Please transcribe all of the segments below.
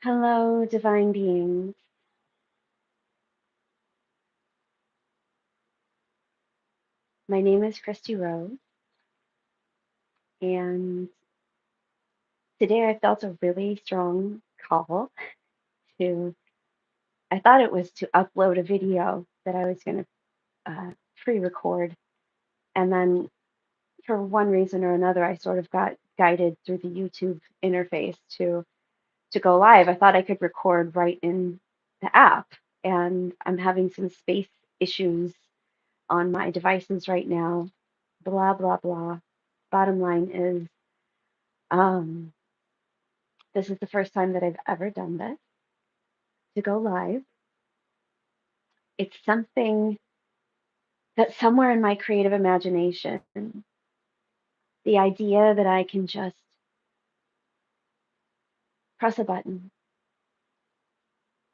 Hello, divine beings. My name is Christy Rose, and today I felt a really strong call to, I thought it was to upload a video that I was going to pre-record. And then for one reason or another, I sort of got guided through the YouTube interface to go live. I thought I could record right in the app, and I'm having some space issues on my devices right now. Blah, blah, blah. Bottom line is, Um, this is the first time that I've ever done this to go live. It's something that somewhere in my creative imagination, the idea that I can just press a button,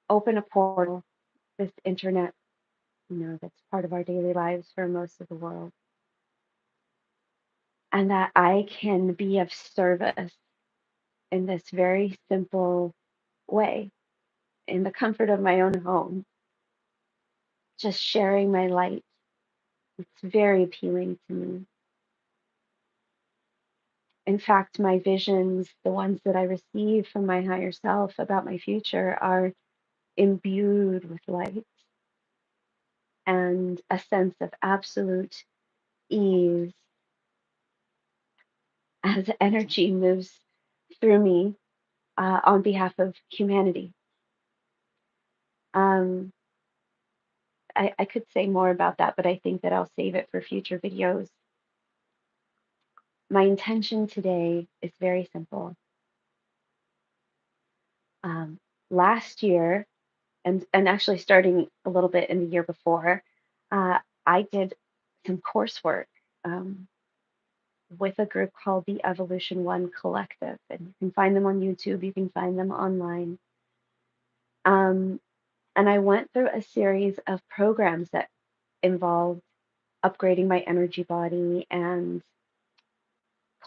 open a portal, this internet, that's part of our daily lives for most of the world, and that I can be of service in this very simple way, in the comfort of my own home, just sharing my light. It's very appealing to me. In fact, my visions, the ones that I receive from my higher self about my future, are imbued with light and a sense of absolute ease as energy moves through me on behalf of humanity. Um, I could say more about that, but I think that I'll save it for future videos. My intention today is very simple. Um, Last year, and actually starting a little bit in the year before, uh, I did some coursework um, with a group called the Evolution One Collective, and you can find them on YouTube. You can find them online. Um, and I went through a series of programs that involved upgrading my energy body and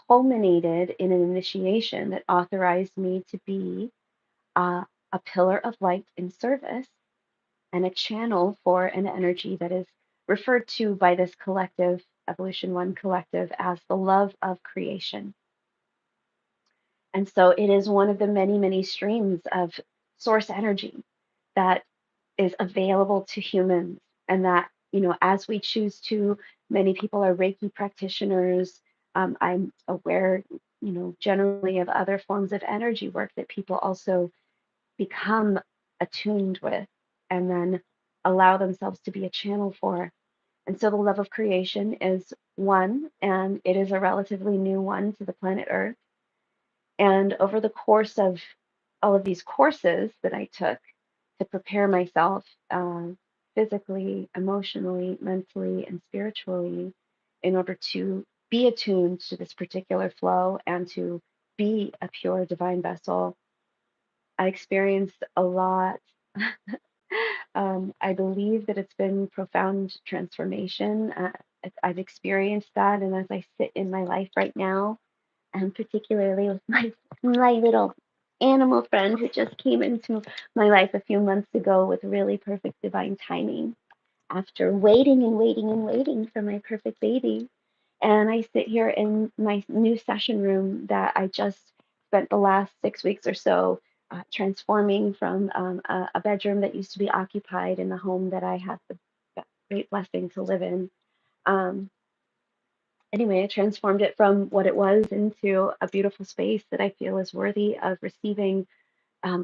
culminated in an initiation that authorized me to be a pillar of light in service and a channel for an energy that is referred to by this collective, Evolution One Collective, as the love of creation. And so it is one of the many, many streams of source energy that is available to humans. And that, as we choose to, many people are Reiki practitioners. I'm aware, generally of other forms of energy work that people also become attuned with and then allow themselves to be a channel for. And so the love of creation is one, and it is a relatively new one to the planet Earth. And over the course of all of these courses that I took to prepare myself physically, emotionally, mentally, and spiritually in order to be attuned to this particular flow and to be a pure divine vessel, I experienced a lot. I believe that it's been profound transformation. I've experienced that, and as I sit in my life right now, and particularly with my little animal friend who just came into my life a few months ago with really perfect divine timing, after waiting and waiting and waiting for my perfect baby. And I sit here in my new session room that I just spent the last 6 weeks or so transforming from a bedroom that used to be occupied in the home that I had the great blessing to live in. Um, anyway, I transformed it from what it was into a beautiful space that I feel is worthy of receiving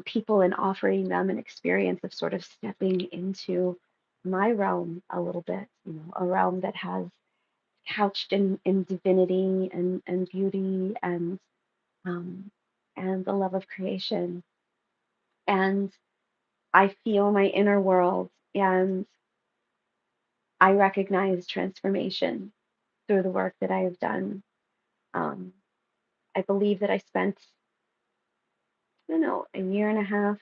people and offering them an experience of sort of stepping into my realm a little bit, a realm that has couched in divinity and beauty um, and the love of creation. And I feel my inner world, and I recognize transformation through the work that I have done. Um, I believe that I spent, I don't know, a year and a half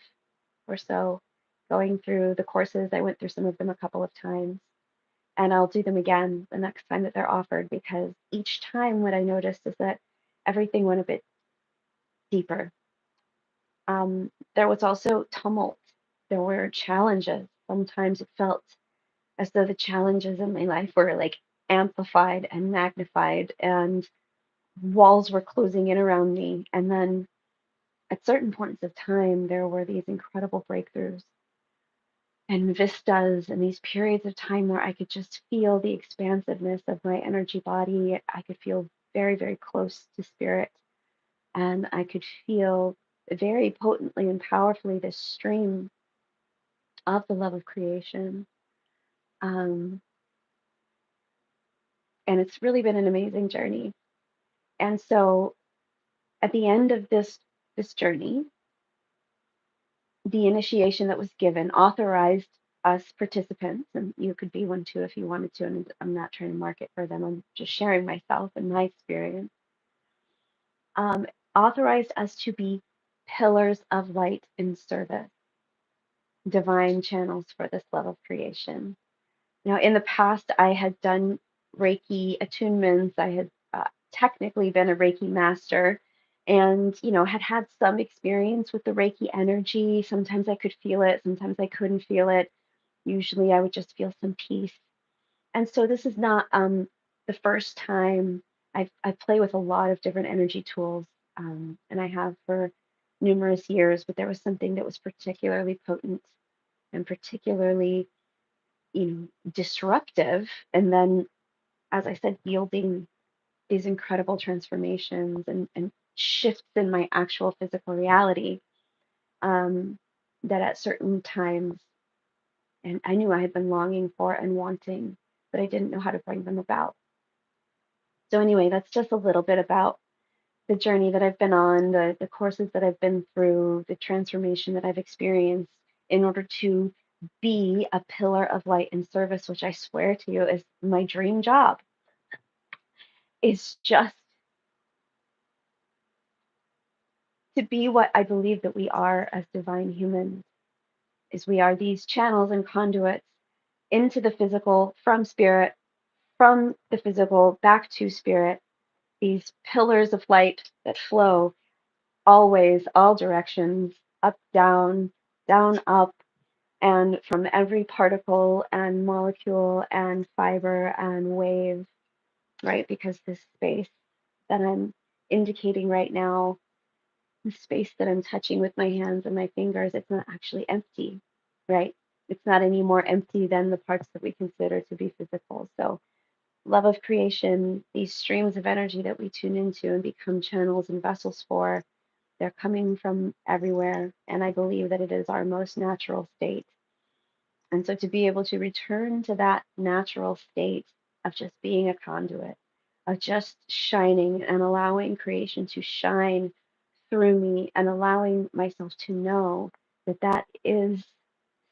or so going through the courses. I went through some of them a couple of times, and I'll do them again the next time that they're offered, because each time what I noticed is that everything went a bit deeper. There was also tumult. There were challenges. Sometimes it felt as though the challenges in my life were like amplified and magnified, and walls were closing in around me. And then at certain points of time, there were these incredible breakthroughs and vistas and these periods of time where I could just feel the expansiveness of my energy body. I could feel very, very close to spirit, and I could feel very potently and powerfully this stream of the love of creation. Um, and it's really been an amazing journey. And so at the end of this journey, the initiation that was given authorized us participants, and you could be one too if you wanted to, and I'm not trying to market for them, I'm just sharing myself and my experience, um, authorized us to be pillars of light in service, divine channels for this love of creation. Now, in the past, I had done Reiki attunements. I had technically been a Reiki master and, had had some experience with the Reiki energy. Sometimes I could feel it, sometimes I couldn't feel it. Usually I would just feel some peace. And so this is not the first time I play with a lot of different energy tools, and I have for numerous years, but there was something that was particularly potent and particularly disruptive, and then, as I said, yielding these incredible transformations and shifts in my actual physical reality, um, that at certain times, and I knew I had been longing for and wanting, but I didn't know how to bring them about. So anyway, that's just a little bit about the journey that I've been on, the courses that I've been through, the transformation that I've experienced in order to be a pillar of light and service, which I swear to you is my dream job, is just to be what I believe that we are as divine humans, is we are these channels and conduits into the physical from spirit, from the physical back to spirit, these pillars of light that flow always, all directions, up, down, down, up, and from every particle and molecule and fiber and wave, right? Because this space that I'm indicating right now, the space that I'm touching with my hands and my fingers, it's not actually empty, right? It's not any more empty than the parts that we consider to be physical. So, love of creation, these streams of energy that we tune into and become channels and vessels for, they're coming from everywhere. And I believe that it is our most natural state. And so to be able to return to that natural state of just being a conduit, of just shining and allowing creation to shine through me and allowing myself to know that that is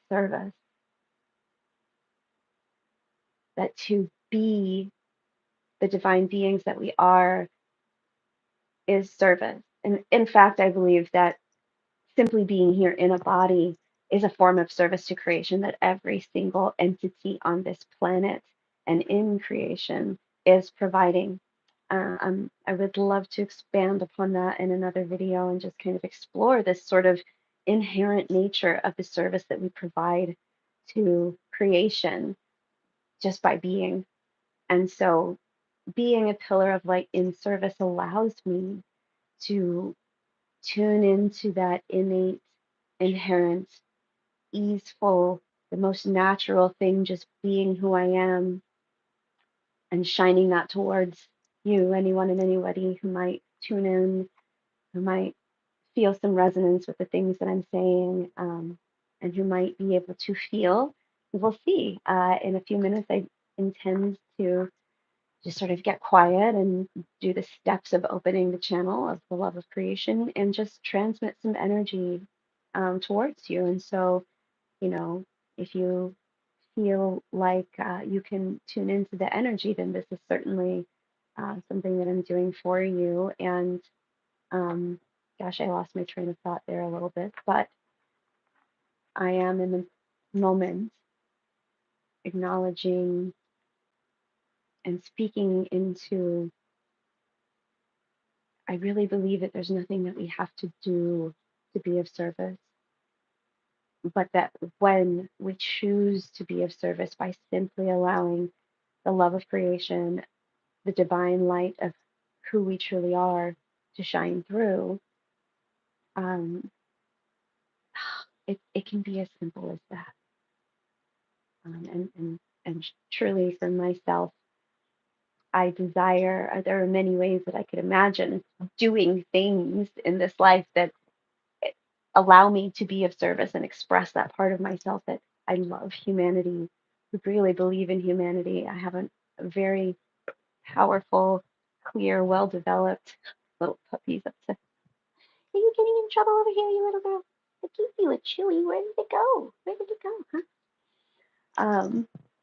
service, that to be the divine beings that we are is service. And in fact, I believe that simply being here in a body is a form of service to creation, that every single entity on this planet and in creation is providing. I would love to expand upon that in another video and just kind of explore this sort of inherent nature of the service that we provide to creation just by being. And so, being a pillar of light in service allows me to tune into that innate, inherent, easeful, the most natural thing, just being who I am and shining that towards you, anyone and anybody who might tune in, who might feel some resonance with the things that I'm saying, and who might be able to feel. We'll see. In a few minutes, I intend to just sort of get quiet and do the steps of opening the channel of the love of creation and just transmit some energy towards you. And so, you know, if you feel like you can tune into the energy, then this is certainly something that I'm doing for you. And um, gosh, I lost my train of thought there a little bit, but I am in the moment acknowledging and speaking into. I really believe that there's nothing that we have to do to be of service, but that when we choose to be of service by simply allowing the love of creation, the divine light of who we truly are to shine through, um, it can be as simple as that. And truly for myself, I desire, there are many ways that I could imagine doing things in this life that allow me to be of service and express that part of myself that I love humanity, who really believe in humanity. I have a very powerful, clear, well developed little puppy's upset. Are you getting in trouble over here, you little girl? I keep you a chewy. Where did it go? Where did it go? Huh?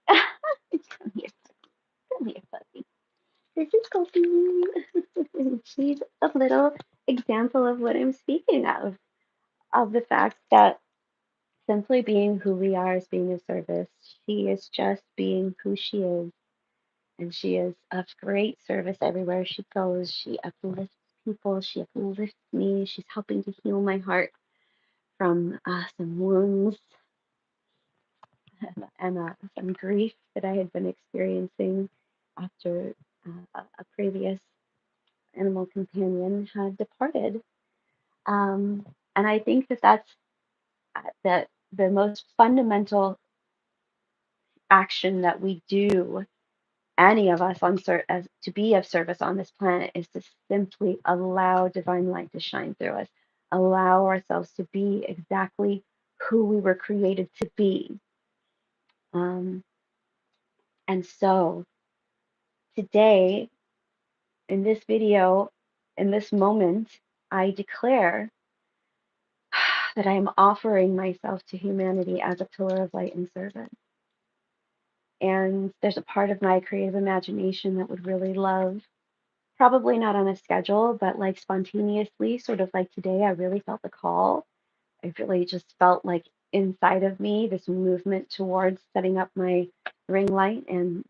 Come here, come here, puppy. This is Kofi. She's a little example of what I'm speaking of the fact that simply being who we are is being of service. She is just being who she is, and she is of great service everywhere she goes. She uplifts people, she uplifts me. She's helping to heal my heart from some wounds and some grief that I had been experiencing after a previous animal companion had departed. And I think that that's the most fundamental action that we do, any of us as to be of service on this planet, is to simply allow divine light to shine through us, allow ourselves to be exactly who we were created to be. Um, and so today, in this video, in this moment, I declare that I am offering myself to humanity as a pillar of light and service. And there's a part of my creative imagination that would really love, probably not on a schedule, but like spontaneously, sort of like today, I really felt the call. I really just felt like inside of me this movement towards setting up my ring light and,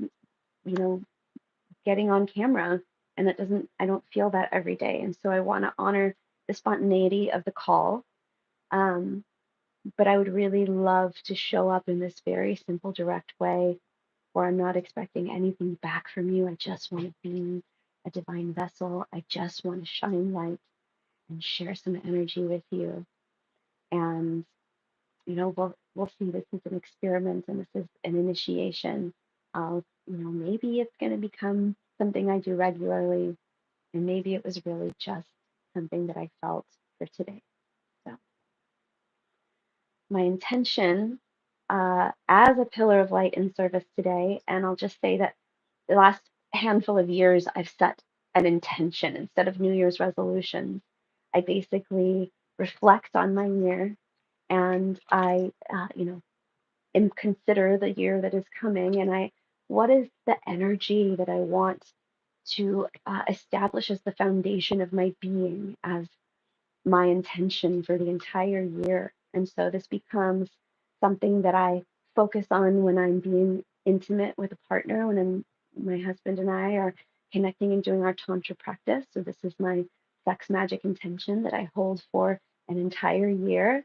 getting on camera. And I don't feel that every day. And so I want to honor the spontaneity of the call. Um, but I would really love to show up in this very simple, direct way where I'm not expecting anything back from you. I just want to be a divine vessel. I just want to shine light and share some energy with you. And we'll see. This is an experiment, and this is an initiation of, maybe it's going to become something I do regularly, and maybe it was really just something that I felt for today. So my intention as a pillar of light and service today, and I'll just say that the last handful of years, I've set an intention instead of New Year's resolutions. I basically reflect on my year, and I, and consider the year that is coming, and what is the energy that I want to establish as the foundation of my being, as my intention for the entire year. And so this becomes something that I focus on when I'm being intimate with a partner, when my husband and I are connecting and doing our Tantra practice. So this is my sex magic intention that I hold for an entire year.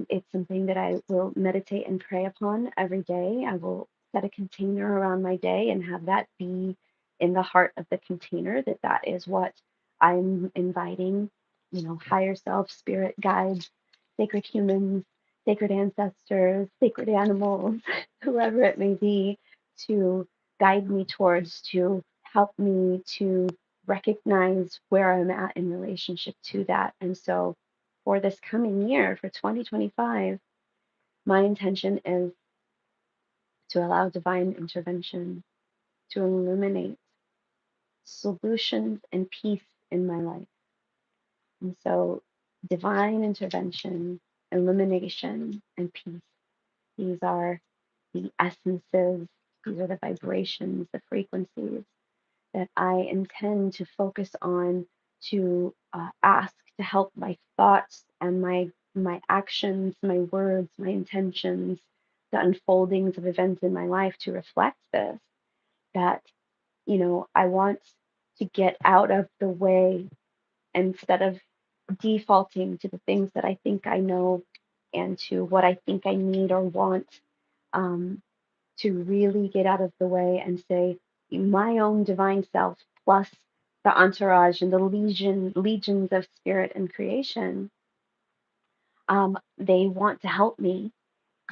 It's something that I will meditate and pray upon every day. I will set a container around my day and have that be in the heart of the container, that is what I'm inviting, higher self, spirit guides, sacred humans, sacred ancestors, sacred animals, whoever it may be, to guide me towards, to help me to recognize where I'm at in relationship to that. And so for this coming year, for 2025, my intention is to allow divine intervention to illuminate solutions and peace in my life. And so, divine intervention, illumination, and peace, these are the essences, these are the vibrations, the frequencies that I intend to focus on, to ask to help my thoughts and my actions, my words, my intentions, the unfoldings of events in my life to reflect this. That, I want to get out of the way instead of defaulting to the things that I think I know and to what I think I need or want, um, to really get out of the way and say, my own divine self plus the entourage and the legions of spirit and creation, they want to help me.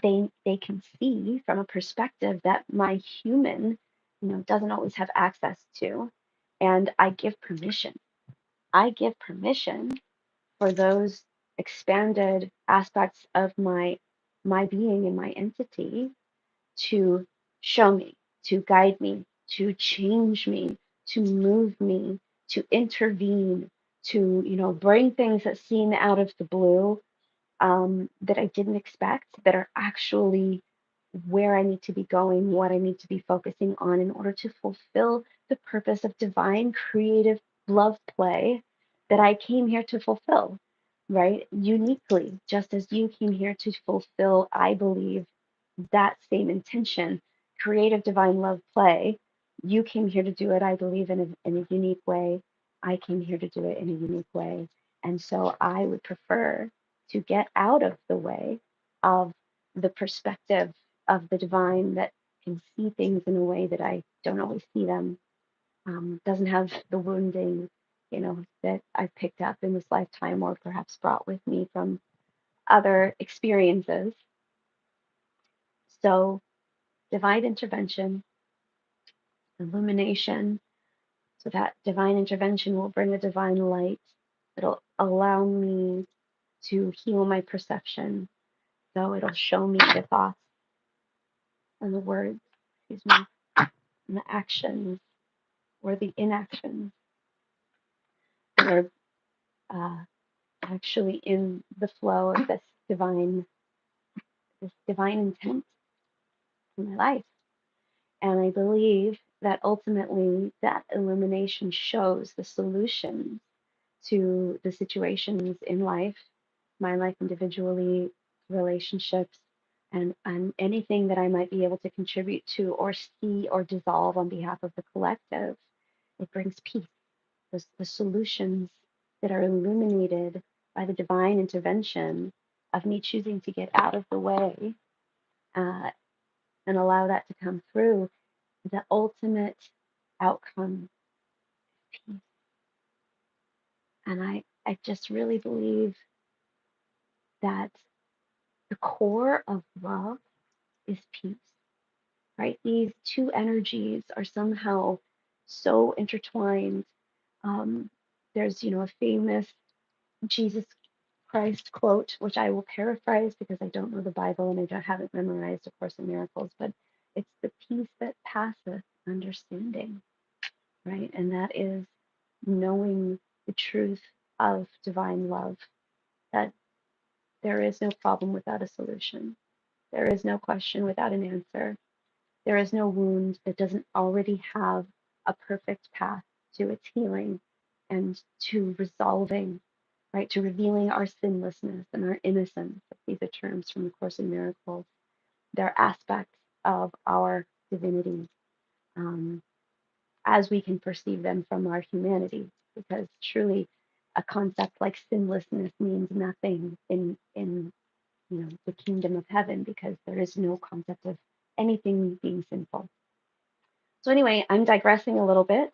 They can see from a perspective that my human, doesn't always have access to, and I give permission. I give permission for those expanded aspects of my being and my entity to show me, to guide me, to change me, to move me, to intervene, to bring things that seem out of the blue, that I didn't expect, that are actually where I need to be going, what I need to be focusing on in order to fulfill the purpose of divine creative love play that I came here to fulfill, right? Uniquely, just as you came here to fulfill, I believe, that same intention, creative divine love play. You came here to do it, I believe, in a unique way. I came here to do it in a unique way. And so I would prefer to get out of the way of the perspective of the divine that can see things in a way that I don't always see them, doesn't have the wounding, that I've picked up in this lifetime or perhaps brought with me from other experiences. So, divine intervention, illumination, so that divine intervention will bring a divine light. It'll allow me to heal my perception. So it'll show me the thoughts and the words, excuse me, and the actions or the inactions that are uh, actually in the flow of this divine intent in my life. And I believe that ultimately that illumination shows the solutions to the situations in life, my life individually, relationships, and anything that I might be able to contribute to or see or dissolve on behalf of the collective. It brings peace. The solutions that are illuminated by the divine intervention of me choosing to get out of the way, uh, and allow that to come through, the ultimate outcome, peace. And I just really believe that the core of love is peace, right? These two energies are somehow so intertwined. Um, there's, a famous Jesus Christ quote, which I will paraphrase because I don't know the Bible and haven't memorized A Course in Miracles, but it's the peace that passeth understanding, right? And that is knowing the truth of divine love, that there is no problem without a solution. There is no question without an answer. There is no wound that doesn't already have a perfect path to its healing and to resolving, right? To revealing our sinlessness and our innocence. These are terms from the Course in Miracles. They're aspects of our divinity, um, as we can perceive them from our humanity, because truly a concept like sinlessness means nothing in the kingdom of heaven, because there is no concept of anything being sinful. So anyway, I'm digressing a little bit.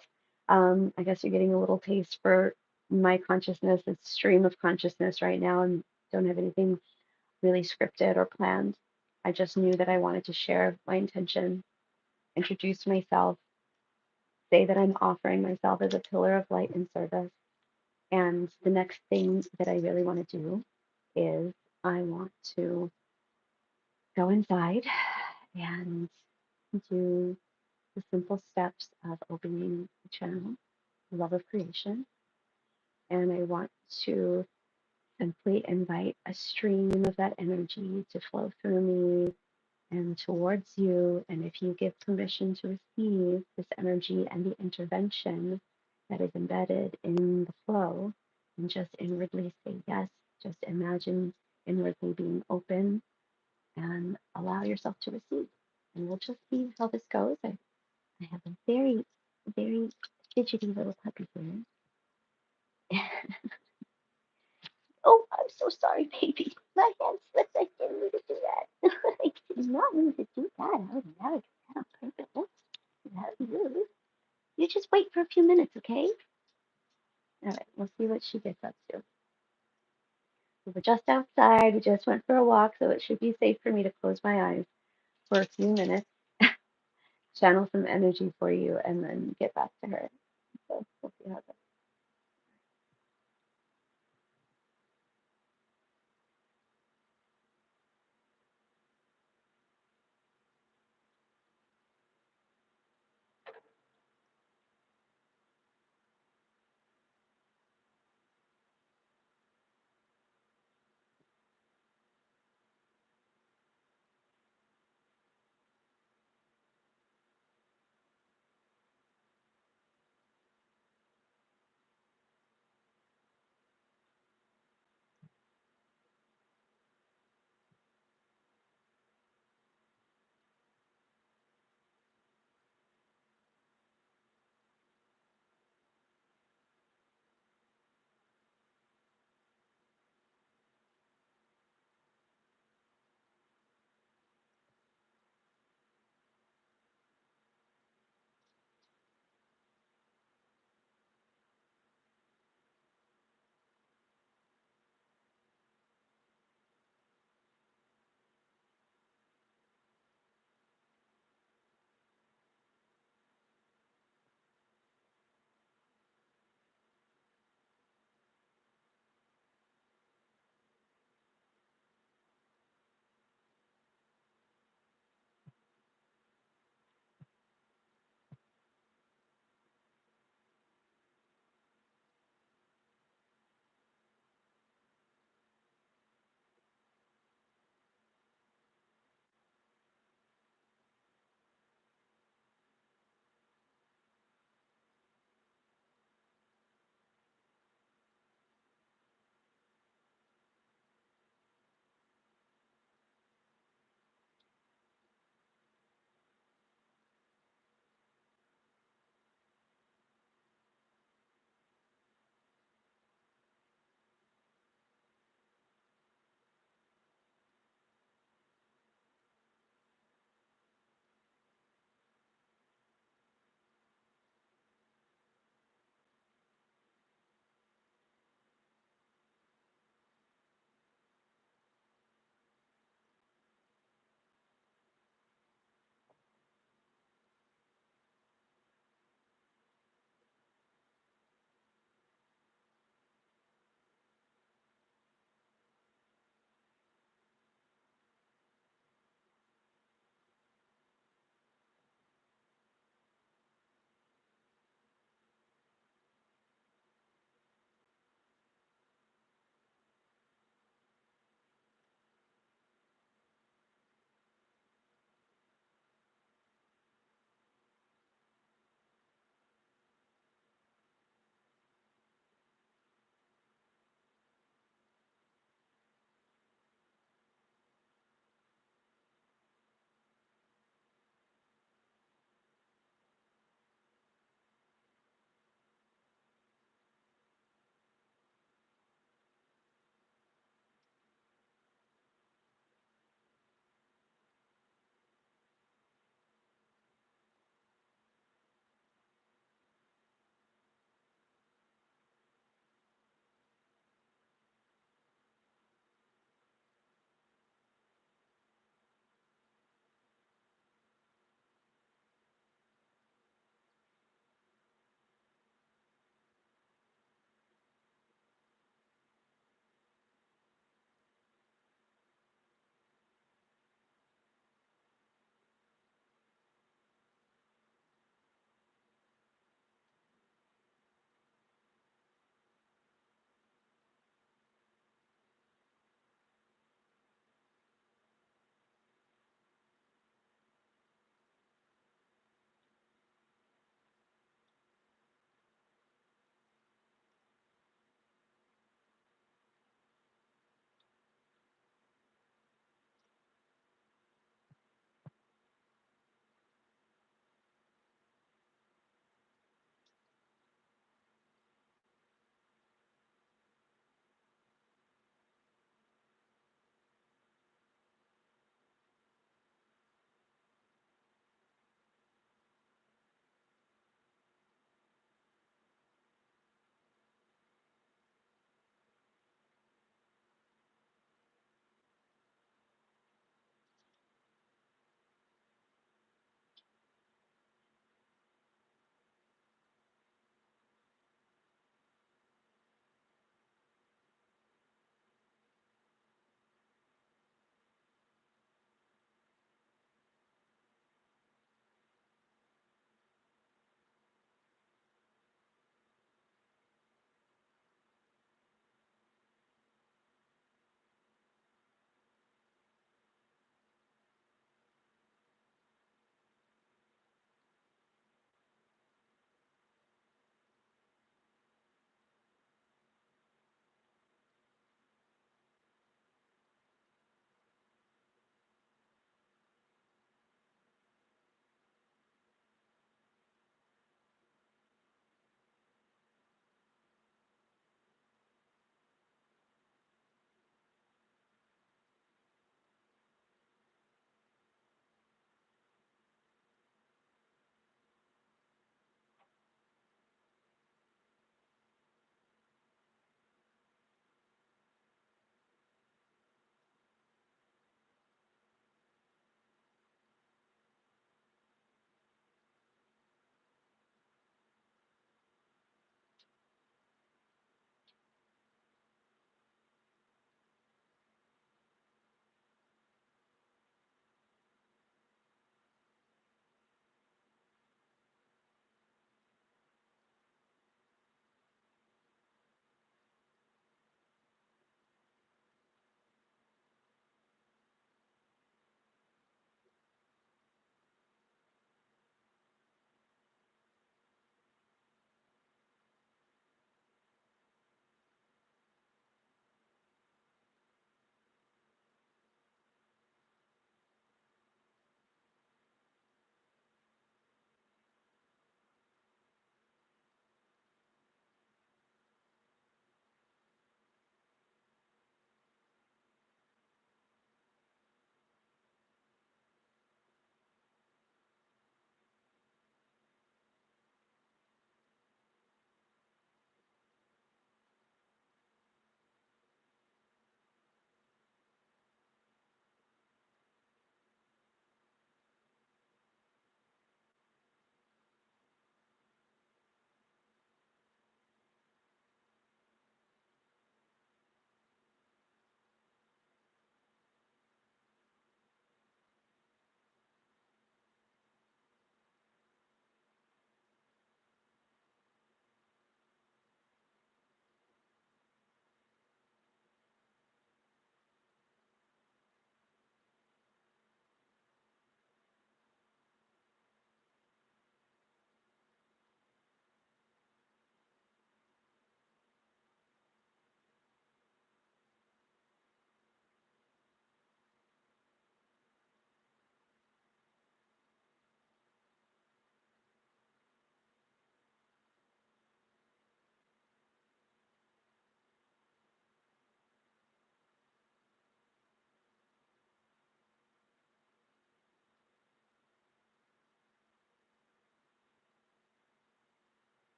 I guess you're getting a little taste for my consciousness, its stream of consciousness right now, and don't have anything really scripted or planned. I just knew that I wanted to share my intention, introduce myself, say that I'm offering myself as a pillar of light and service. And the next thing that I really want to do is I want to go inside and do the simple steps of opening the channel, the love of creation. And I want to simply invite a stream of that energy to flow through me and towards you. And if you give permission to receive this energy and the intervention that is embedded in the flow, and just inwardly say yes, just imagine inwardly being open and allow yourself to receive. And we'll just see how this goes. I have a very, very fidgety little puppy here. Oh, I'm so sorry, baby. My hand slipped. I didn't mean to do that. I did not mean to do that. I would never do that on purpose. That was rude. You just wait for a few minutes, okay? All right, we'll see what she gets up to. We were just outside. We just went for a walk, so it should be safe for me to close my eyes for a few minutes, channel some energy for you, and then get back to her. So we'll see how it goes.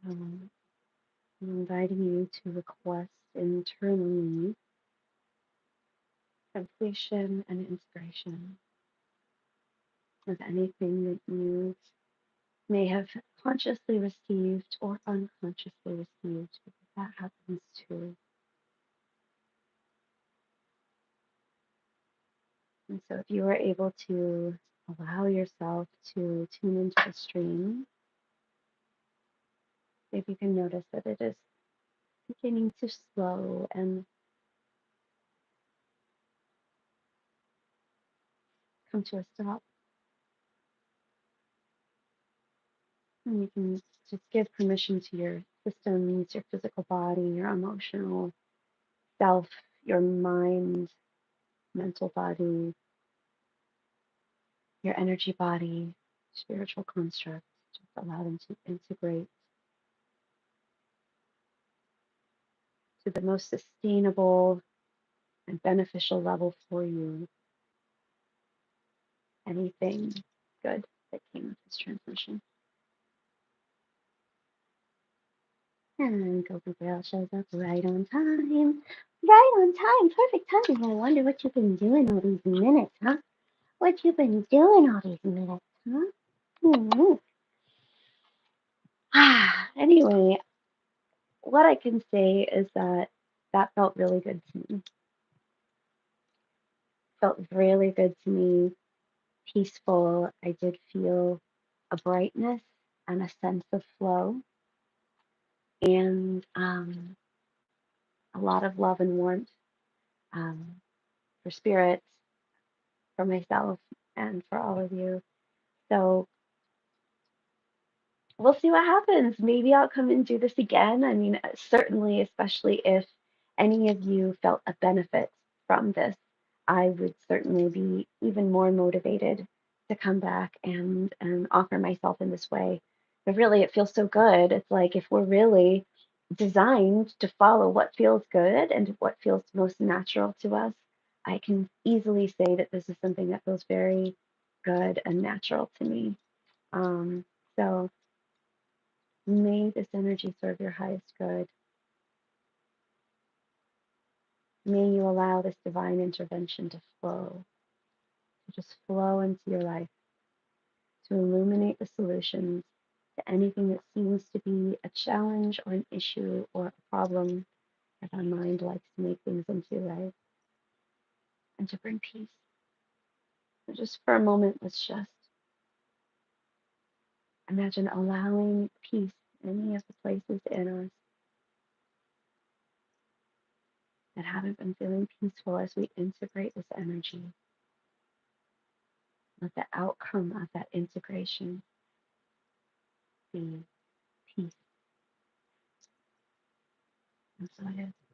I'm inviting you to request internally completion and inspiration of anything that you may have consciously received or unconsciously received, because that happens too. And so, if you are able to allow yourself to tune into the stream, maybe you can notice that it is beginning to slow and come to a stop. And you can just give permission to your systems, your physical body, your emotional self, your mind, mental body, your energy body, spiritual constructs. Just allow them to integrate to the most sustainable and beneficial level for you. Anything good that came with this transmission. And Gopi Girl shows up right on time. Right on time. Perfect timing. I wonder what you've been doing all these minutes, huh? What you been doing all these minutes, huh? Mm-hmm. Anyway, what I can say is that that felt really good to me. Felt really good to me. Peaceful. I did feel a brightness and a sense of flow, and a lot of love and warmth um, for spirits, for myself, and for all of you. So we'll see what happens. Maybe I'll come and do this again. I mean, certainly, especially if any of you felt a benefit from this, I would certainly be even more motivated to come back and offer myself in this way. But really, it feels so good. It's like if we're really designed to follow what feels good and what feels most natural to us, I can easily say that this is something that feels very good and natural to me. Um, so may this energy serve your highest good. May you allow this divine intervention to flow, to just flow into your life, to illuminate the solutions to anything that seems to be a challenge or an issue or a problem that our mind likes to make things into, right? And to bring peace. So just for a moment, let's just imagine allowing peace in any of the places in us that haven't been feeling peaceful as we integrate this energy. Let the outcome of that integration be peace. And so it is.